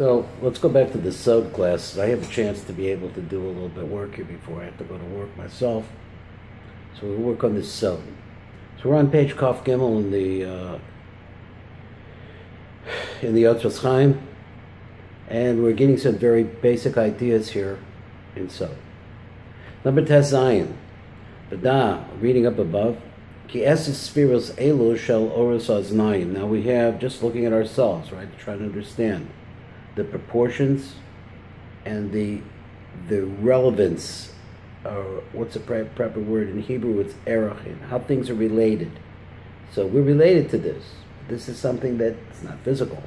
So let's go back to the Sod class. I have a chance to be able to do a little bit of work here before I have to go to work myself. So we'll work on this Sod. So we're on page Kaf Gimel in the Yotros Chaim, and we're getting some very basic ideas here in Sod. Number Tes Zayin, B'da, reading up above, Ki esis spheros elu shel oros aznayim. Now we have, just looking at ourselves, right, to try to understand the proportions and the relevance, or what's the proper word in Hebrew? It's erachin, how things are related. So we're related to this. This is something that's not physical.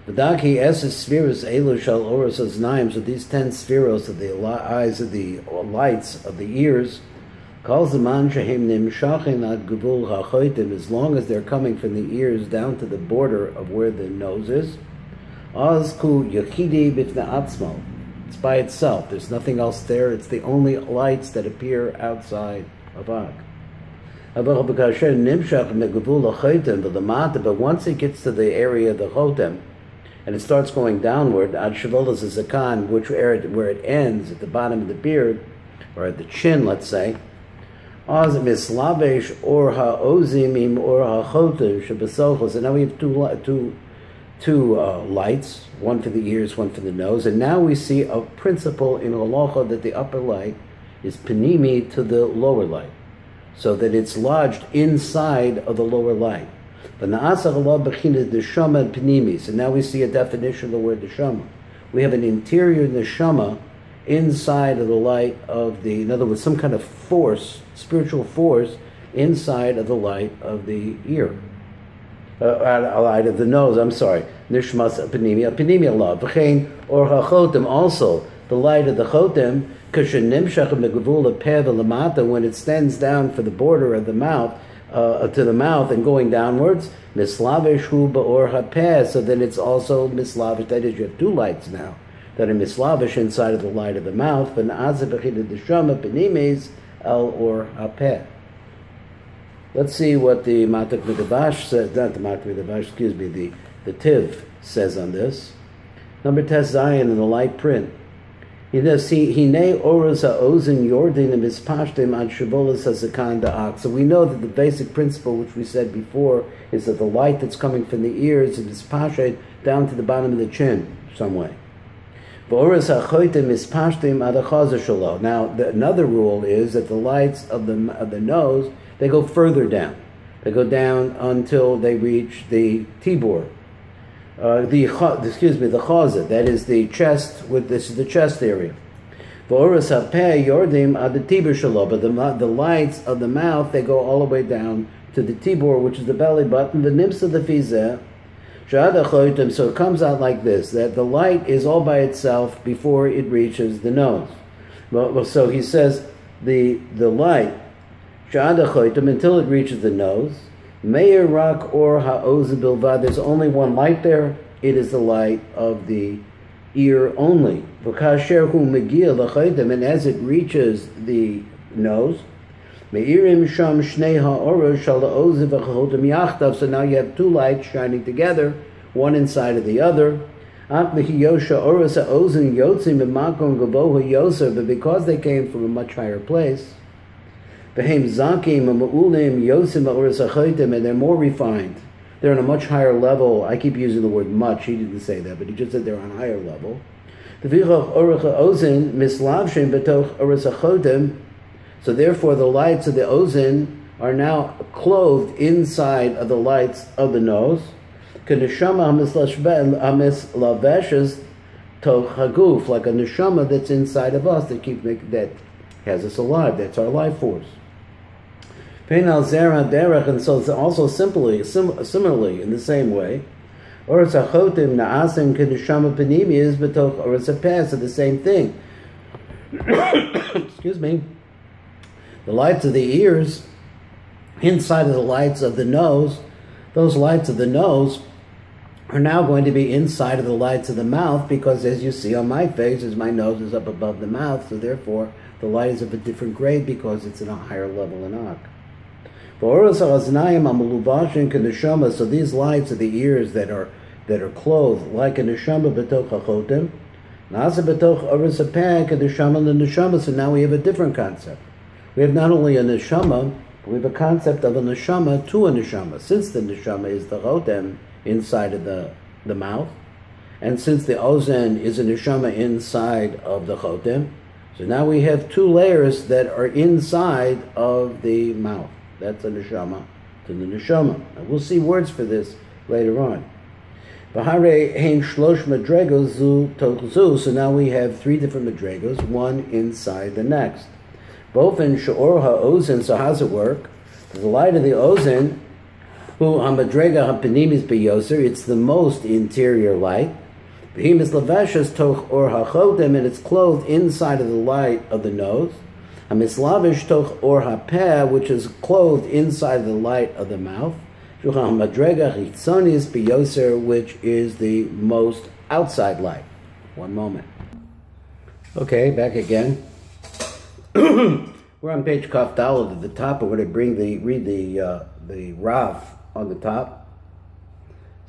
V'daki eses spheros elu shel oros aznayim. So these 10 spheros of the eyes, of the lights of the ears, calls the man shehem nimshachin ad gevul hachoitim, as long as they're coming from the ears down to the border of where the nose is. Azku yachidi bifna atzmo. It's by itself. There's nothing else there. It's the only lights that appear outside of Ag. But once it gets to the area of the chotem, and it starts going downward, ad shavolas is a kan, where it ends at the bottom of the beard, or at the chin, let's say. Az mislavesh or ha'ozim im or ha'chotem shebesochos. And now we have two lights, one for the ears, one for the nose, and now we see a principle in halacha that the upper light is panimi to the lower light, so that it's lodged inside of the lower light. But neshama panimi. And now we see a definition of the word neshama. We have an interior neshama inside of the light of the, in other words, some kind of force, spiritual force, inside of the light of the ear. Light of the nose, I'm sorry. Nishmas panimi Allah. V'chein or hachotem, also the light of the chotem, kashenimshach megavula pev lamata, when it stands down for the border of the mouth, to the mouth and going downwards, mislavish hu ba'or hapeh, so then it's also mislavish, that is, you have two lights now that are mislavish inside of the light of the mouth, but na'azabachid deshama panimis el or hapeh. Let's see what the Matak Midabash says, not the Matak Midabash, excuse me, the Tiv says on this. Number Tes Zayin in the light print. He does see Hine Oros HaOzin Yordin and Mispashtim Ad Shavolas HaZakan Da'ak. So we know that the basic principle, which we said before, is that the light that's coming from the ears is mispashed down to the bottom of the chin, some way. V'oros HaChoitim Mispashtim Ad HaChazer Shalo. Now, another rule is that the lights of the nose, they go further down. They go down until they reach the tibor, the chazah. That is the chest. This is the chest area. V'oros hapeh yordim ad the tibor shalo. But the lights of the mouth, they go all the way down to the tibor, which is the belly button. The nimsa the fizeh shad hachoitim. So it comes out like this: that the light is all by itself before it reaches the nose. Well, so he says the light, until it reaches the nose. Meir rak or ha'oz bilvad. There's only one light there. It is the light of the ear only. And as it reaches the nose, so now you have two lights shining together, one inside of the other. But because they came from a much higher place, and they're more refined. They're on a much higher level. I keep using the word much. He didn't say that, but he just said they're on a higher level. So therefore the lights of the ozin are now clothed inside of the lights of the nose. Like a neshama that's inside of us that has us alive. That's our life force. And so it's also similarly in the same way. Or it's a chotim na'asim k'neshama panimi b'toch or it's a pass of the same thing. Excuse me. The lights of the ears inside of the lights of the nose, those lights of the nose are now going to be inside of the lights of the mouth, because as you see on my face, as my nose is up above the mouth, so therefore the light is of a different grade because it's in a higher level in Ak. So these lights of the ears that are that are clothed like a neshama b'toch hachotem. Nasa b'toch oris hapeh k'neshama l'neshama. So now we have a different concept. We have not only a neshama, but we have a concept of a neshama to a neshama. Since the neshama is the chotem inside of the mouth, and since the ozen is a neshama inside of the chotem, so now we have two layers that are inside of the mouth. That's a neshama to the neshama. Now we'll see words for this later on. So now we have three different madregos, one inside the next. Both in she'or ha'ozen, so how's it work? The light of the ozen, hu ha'madrega ha'penimis beyoser, it's the most interior light. Behemis leveshes toch or hachotem, and it's clothed inside of the light of the nose. Hamislavish toch or hapeh, which is clothed inside of the light of the mouth. Madrega chitzonis beyoser, which is the most outside light. One moment. Okay, back again. We're on page Kaf Daled at the top. I'm going to read the Rav on the top.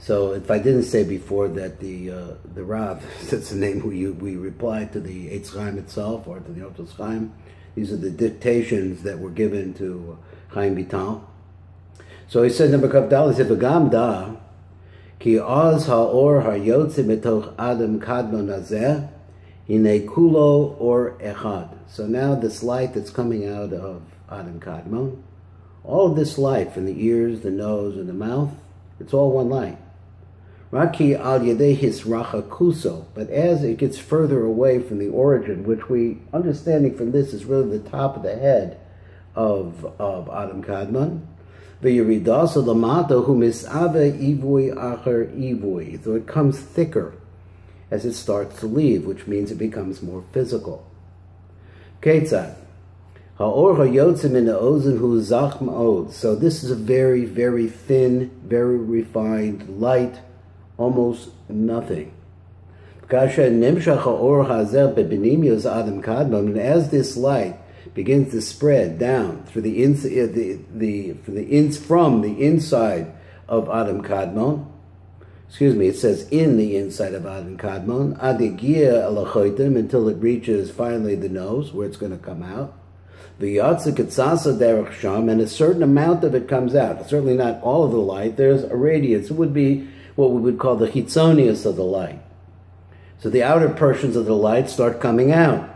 So if I didn't say before that the Rav, that's the name we replied to the Eitz Chaim itself or to the Otos Chaim. These are the dictations that were given to Chaim Vital. So he said, number Kaf Daled, he said, "V'gam da ki oz ha'or ha'yotze metoch adam kadmon hazeh hine kulo or echad." So now this light that's coming out of Adam Kadmon, all of this light from the ears, the nose, and the mouth, it's all one light. Raki al yedei hisracha kuso, but as it gets further away from the origin, which we, understanding from this, is really the top of the head of Adam Kadmon, v'yiridasa lamato hu misave ivui acher ivui, so it comes thicker as it starts to leave, which means it becomes more physical. Ketzad ha'or ha'yotzim in the ozen hu zach ma'od. So this is a very, very thin, very refined light, almost nothing. And as this light begins to spread down through from the inside of Adam Kadmon, it says in the inside of Adam Kadmon, adigia alachoitim, until it reaches finally the nose, where it's going to come out. V'yatzik etzasa derech sham, and a certain amount of it comes out. Certainly not all of the light. There's a radiance. It would be what we would call the chitzonius of the light. So the outer portions of the light start coming out.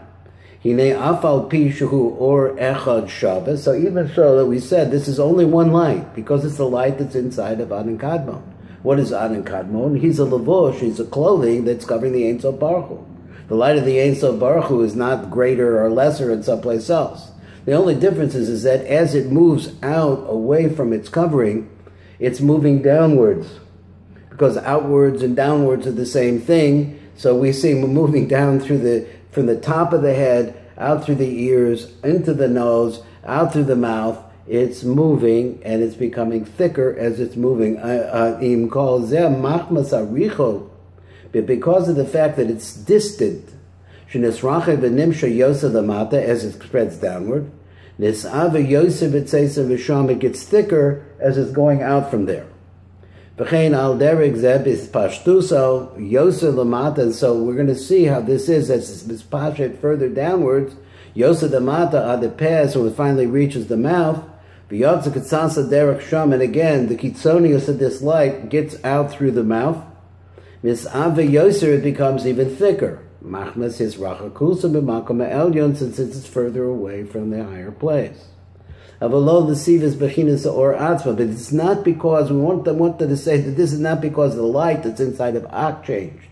Hine afal pishu or echad shabbat. So even so that we said this is only one light, because it's the light that's inside of Adam Kadmon. What is Adam Kadmon? He's a levush, he's a clothing that's covering the Ein Sof Baruch Hu. The light of the Ein Sof Baruch Hu is not greater or lesser in someplace else. The only difference is that as it moves out away from its covering, it's moving downwards. Because outwards and downwards are the same thing, so we see moving down from the top of the head, out through the ears, into the nose, out through the mouth. It's moving and it's becoming thicker as it's moving. But because of the fact that it's distant, as it spreads downward, it gets thicker as it's going out from there. And so we're going to see how this is as it's pashet further downwards. Yosa the mata ad the pass, so it finally reaches the mouth. And again, the kitzonius of this light gets out through the mouth. It becomes even thicker. Since it's further away from the higher place. But it's not because, we wanted to say that this is not because the light that's inside of Ak changed.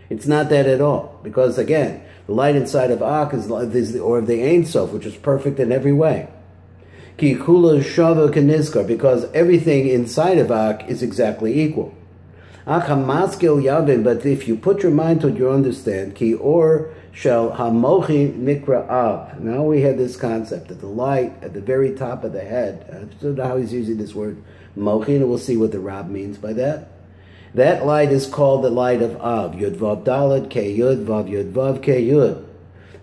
It's not that at all. Because again, the light inside of Ak is or of the Ein Sof, which is perfect in every way. Because everything inside of Ak is exactly equal. But if you put your mind to it, you understand. Ki or shel hamochi nikra av. Now we have this concept that the light at the very top of the head. I don't know how he's using this word mochi, and we'll see what the Rab means by that. That light is called the light of Av. Yud vav dalet ke yud vav yud vav ke yud.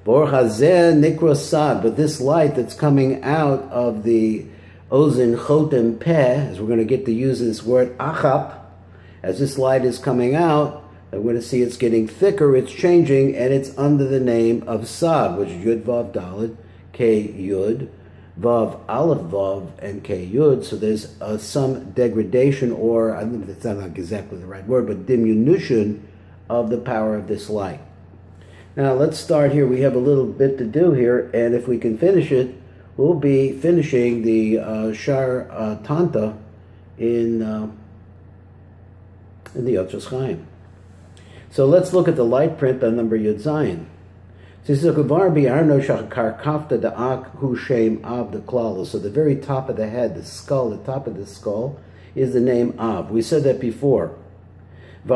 Bor hazeh nikra sad. But this light that's coming out of the ozen chotem peh, as we're going to get to use this word achap, As this light is coming out, I'm going to see it's getting thicker, it's changing, and it's under the name of Sag, which is Yud Vav Daled, K Yud, Vav Aleph Vav, and K Yud. So there's some degradation, or I don't know if that's not exactly the right word, but diminution of the power of this light. Now let's start here. We have a little bit to do here, and if we can finish it, we'll be finishing the Shar Tanta in the Yotras Chaim. So let's look at the light print on number Yud Zayin. So the very top of the head, the skull, the top of the skull, is the name Av. We said that before. So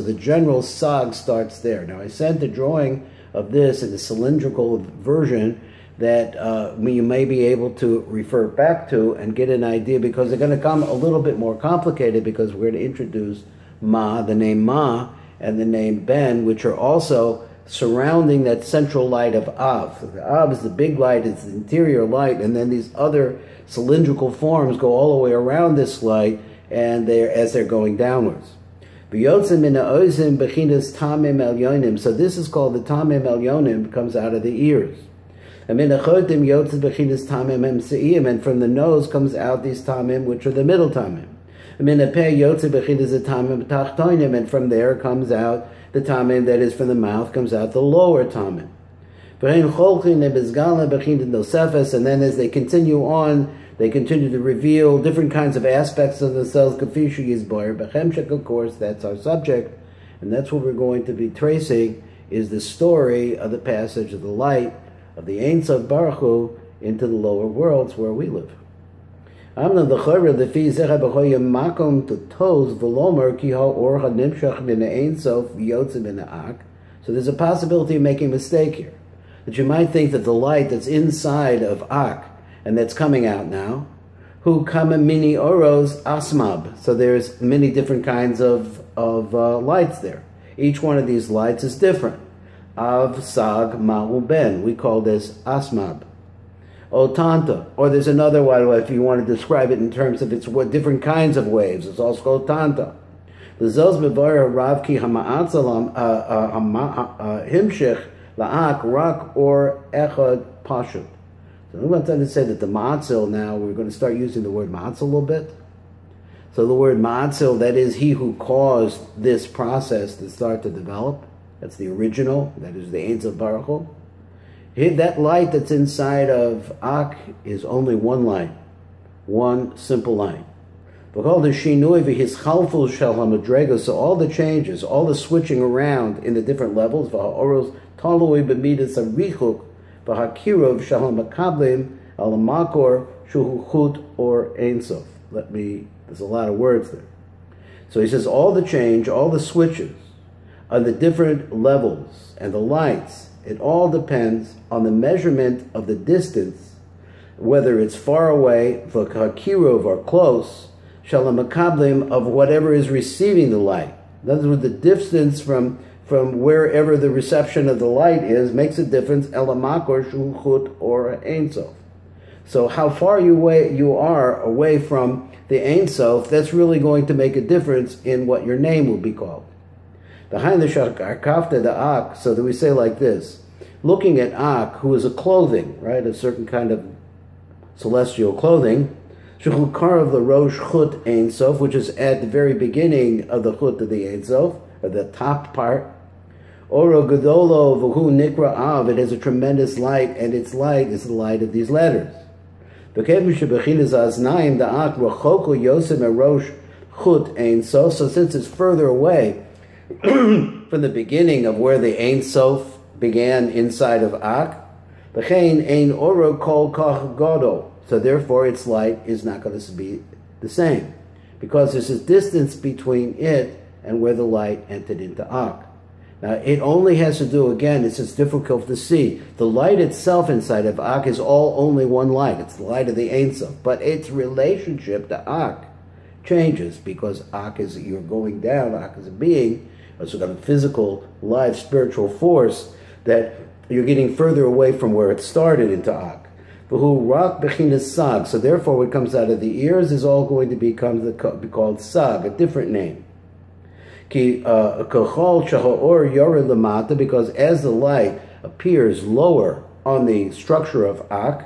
the general Sag starts there. Now I sent the drawing of this in the cylindrical version that you may be able to refer back to and get an idea, because they're going to come a little bit more complicated, because we're going to introduce Ma, the name Ma, and the name Ben, which are also surrounding that central light of Av. So the Av is the big light, it's the interior light, and then these other cylindrical forms go all the way around this light, and as they're going downwards. So this is called the Tamim Elyonim, comes out of the ears. And from the nose comes out these Tamim, which are the middle Tamim. And from there comes out the Tamim that is from the mouth, comes out the lower Tamim. And then as they continue on, they continue to reveal different kinds of aspects of themselves. Of course, that's our subject, and that's what we're going to be tracing, is the story of the passage of the light of the Ein Sof Baruch Hu into the lower worlds where we live. So there's a possibility of making a mistake here, that you might think that the light that's inside of Ak and that's coming out now, who kama mini oros asmab. So there's many different kinds of lights there. Each one of these lights is different. Av, Sag, Ma'u, Ben. We call this Asmab. Otanta. Or there's another one, if you want to describe it in terms of its different kinds of waves. It's also Otanta. L'zos bevar Rav ki hama'atzalam himshich la'ak rak or echad pashut. So we want to say that the ma'atzil now, we're going to start using the word ma'atzil a little bit. So the word ma'atzil, that is he who caused this process to start to develop. That's the original, that is the Ein Sof Baruch Hu. That light that's inside of Ak is only one light, one simple light. So all the changes, all the switching around in the different levels, or Ein Sof. There's a lot of words there. So he says all the change, all the switches, on the different levels and the lights, it all depends on the measurement of the distance, whether it's far away, v'kakirov, or close, shalamakablim, of whatever is receiving the light. In other words, the distance from wherever the reception of the light is makes a difference, elamakor, shuchut, or Ein Sof. So how far you are away from the Ein Sof, that's really going to make a difference in what your name will be called. Behind the Shakafta, the Ak, so that we say like this, looking at Ak, who is a clothing, right, a certain kind of celestial clothing, Shechukar of the Rosh Chut Ein Sof, which is at the very beginning of the Chut of the Ein Sof, or the top part. Oro Gedolo V'hu Nikra Av, it has a tremendous light, and its light is the light of these letters. Aznaim, the Ak, Rachoko Yosem Rosh Chut Ein Sof, so since it's further away from the beginning of where the Ein Sof began inside of Ak, B'chein Ein Oro Kol Kach Godo, so therefore its light is not going to be the same, because there's a distance between it and where the light entered into Ak. Now it only has to do, again, it's just difficult to see. The light itself inside of Ak is only one light. It's the light of the Ein Sof, but its relationship to Ak changes, because Ak is, you're going down, Ak is a being, a sort of physical, live, spiritual force, that you're getting further away from where it started into Ak. V'hu rak bechinas sag. So therefore, what comes out of the ears is all going to be called sag, a different name. Ki kachol shahor yored lamata, because as the light appears lower on the structure of ak,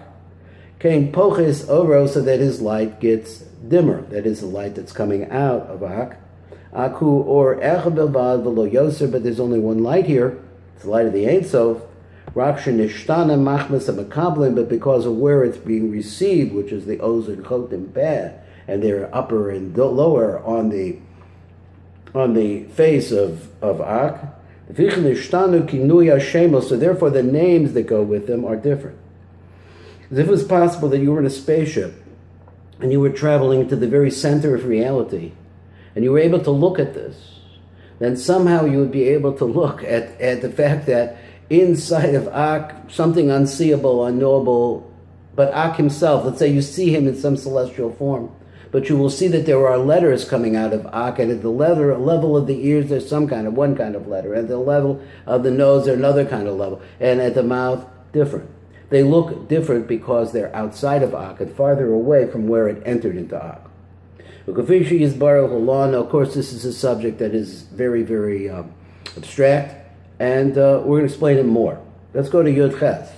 came poches oro, so that his light gets dimmer. That is the light that's coming out of ak. Aku or echad belvad v'lo yoser, but there's only one light here. It's the light of the Ein Sof. Rak shenishtana machmas hamakablin, but because of where it's being received, which is the ozen, chot, and bad, and they're upper and lower on the face of ak. So therefore, the names that go with them are different. As if it was possible that you were in a spaceship and you were traveling to the very center of reality, and you were able to look at this, then somehow you would be able to look at the fact that inside of Ak, something unseeable, unknowable, but Ak himself, let's say you see him in some celestial form, but you will see that there are letters coming out of Ak, and at the level of the ears, there's one kind of letter. At the level of the nose, there's another kind of level. And at the mouth, different. They look different because they're outside of Ak and farther away from where it entered into Ak. Now, of course, this is a subject that is very, very abstract, and we're going to explain it more. Let's go to Yud Ches.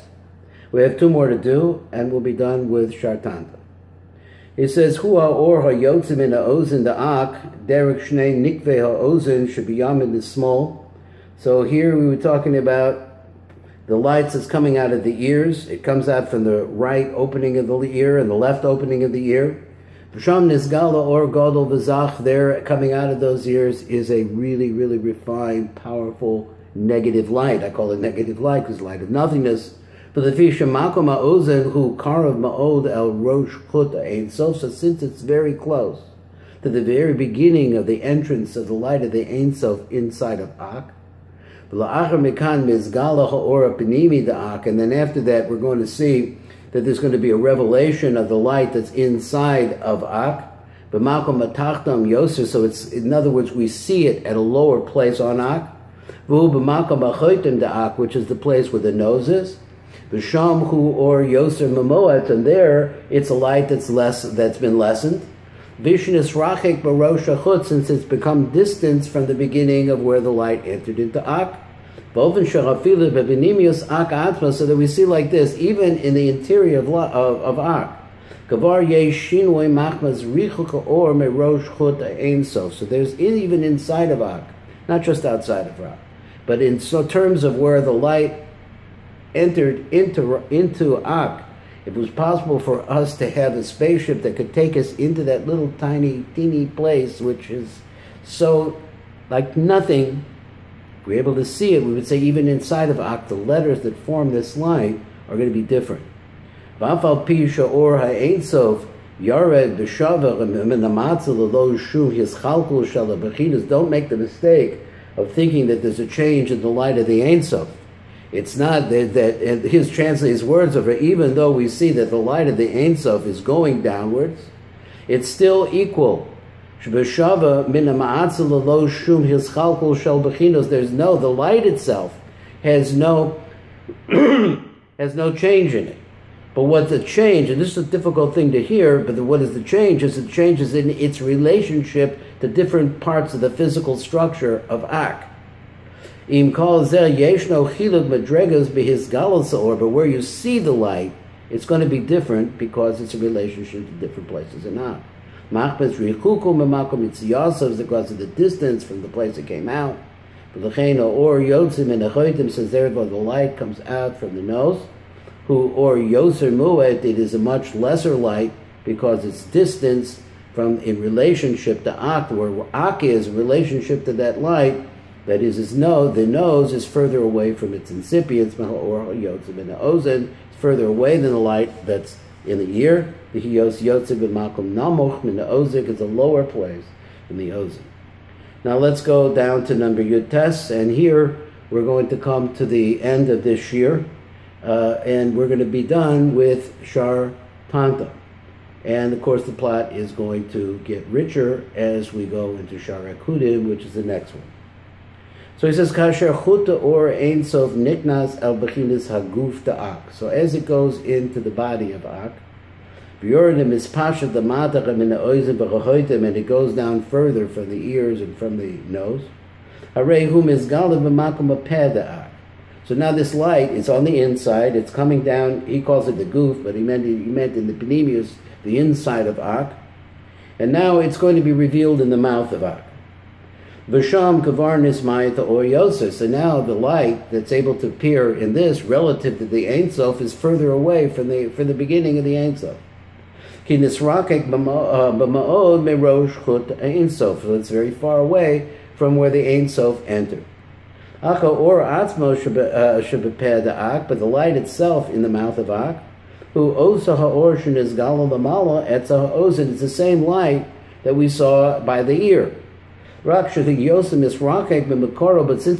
We have 2 more to do, and we'll be done with Shartanta. It says, Hu ha'or ha'yotzim in ha'ozen da'ak, derek shnei nikveh ha'ozen should be yamid the small. So here we were talking about the lights that's coming out of the ears. It comes out from the right opening of the ear and the left opening of the ear. V'sham nizgala or gadol v'zach, there coming out of those ears is a really, really refined, powerful, negative light. I call it negative light because light of nothingness. But the fisha makom ha'ozen hu karav ma'od el rosh chut ein sof. So since it's very close to the very beginning of the entrance of the light of the Ein Sof inside of Ak, and then after that we're going to see that there's going to be a revelation of the light that's inside of Ak. But makom matachtam yoser, so it's, in other words, we see it at a lower place on Ak. Which is the place where the nose is. V'sham hu or yoser mamoat, and there it's a light that's been lessened. Vishnis rachek barosh hachut, since it's become distance from the beginning of where the light entered into Ak. Boven sharafilu bebenimius Ak atma, so that we see like this, even in the interior of Ak. Kavar yesh shinoi machmas richuka or merosh chut ein sof. So there's even inside of Ak, not just outside of Ak, but in terms of where the light entered into Ak. If it was possible for us to have a spaceship that could take us into that little tiny, teeny place, which is so like nothing, if we're able to see it, we would say even inside of Ak, the letters that form this light are going to be different. Don't make the mistake of thinking that there's a change in the light of the Ein Sof. It's not that his translates words of it, even though we see that the light of the Ein Sof is going downwards, it's still equal. There's the light itself has no change in it. But what's the change, and this is a difficult thing to hear, but what is the change? Is it changes in its relationship to different parts of the physical structure of Ak. But where you see the light, it's going to be different because it's a relationship to different places in Ak. Because of the distance from the place it came out. Says therefore the light comes out from the nose. Who or yoser muet, it is a much lesser light because it's distance from in relationship to Ak, where Ak is in relationship to that light. That is, the nose is further away from its incipients, or yotzim in the ozen, it's further away than the light that's in the ear. The hiyos yotzim b'makom namoch in the ozik is a lower place in the ozen. Now let's go down to number Yud Tes, and here we're going to come to the end of this year, and we're going to be done with Shar Tanta. And of course the plot is going to get richer as we go into Shar Akudim, which is the next one. So he says, Kasher chuta or ein sof niknas el bechinas haguf da'ak. So as it goes into the body of Ak, and it goes down further from the ears and from the nose. So now this light is on the inside, it's coming down, he calls it the goof, but he meant in the panemius, the inside of Ak. And now it's going to be revealed in the mouth of Ak. Visham kavarnis ma'ita or yoser. So now the light that's able to appear in this relative to the Ein Sof is further away from the beginning of the Ein Sof. Ki nisrakek b'ma'od merosh chut Ein Sof. So it's very far away from where the Ein Sof entered. Aka or atzmo shebepeh da'ak, but the light itself in the mouth of Ak, who osa ha'or shenizgala l'mala etza ha'ozin. It's the same light that we saw by the ear. But since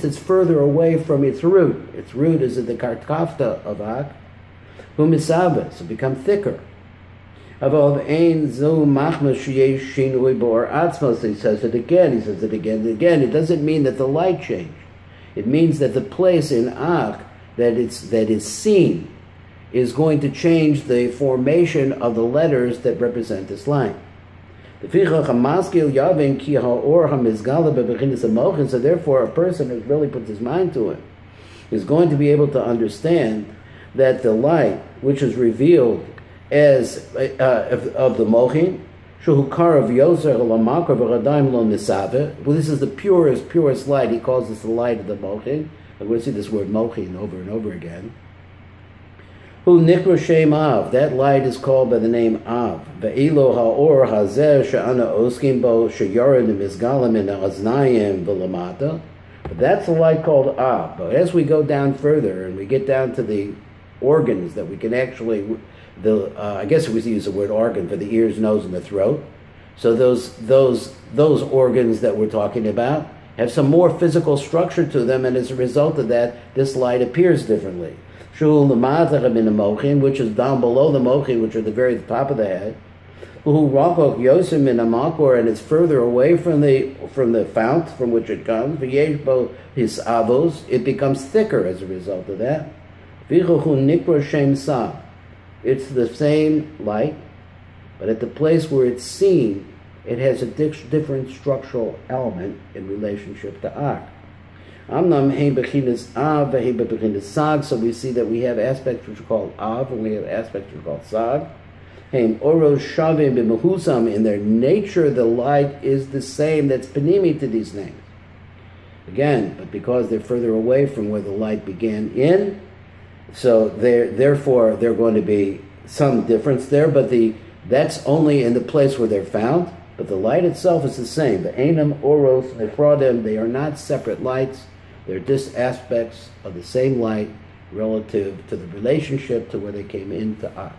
it's further away from its root is at the kartkafta of Ak, so become thicker. He says it again, It doesn't mean that the light changed. It means that the place in Ak that is seen is going to change the formation of the letters that represent this line. So therefore, a person who really puts his mind to it is going to be able to understand that the light which is revealed as of the mochin, well, this is the purest light. He calls this the light of the mochin. I'm going to see this word mochin over and over again. Who nikra shem Av, that light is called by the name Av. Ve'ilo ha'or hazeh she'ana oskim bo she'yored mizgalim min ha'aznayim v'lamata. But that's the light called Av. But as we go down further and we get down to the organs that we can actually, I guess we use the word organ for the ears, nose, and the throat. So those organs that we're talking about have some more physical structure to them, and as a result of that, this light appears differently. Which is down below the mochin, which are the very top of the head. And it's further away from the fount from which it comes. It becomes thicker as a result of that. It's the same light, but at the place where it's seen, it has a different structural element in relationship to Ak. So we see that we have aspects which are called Av, and we have aspects which are called Sag. In their nature, the light is the same that's panimi to these names. Again, but because they're further away from where the light began in, so therefore they're going to be some difference there, but that's only in the place where they're found. But the light itself is the same. The Einam, Oros, Nefrodim, they are not separate lights. They're just aspects of the same light relative to the relationship to where they came into Ak.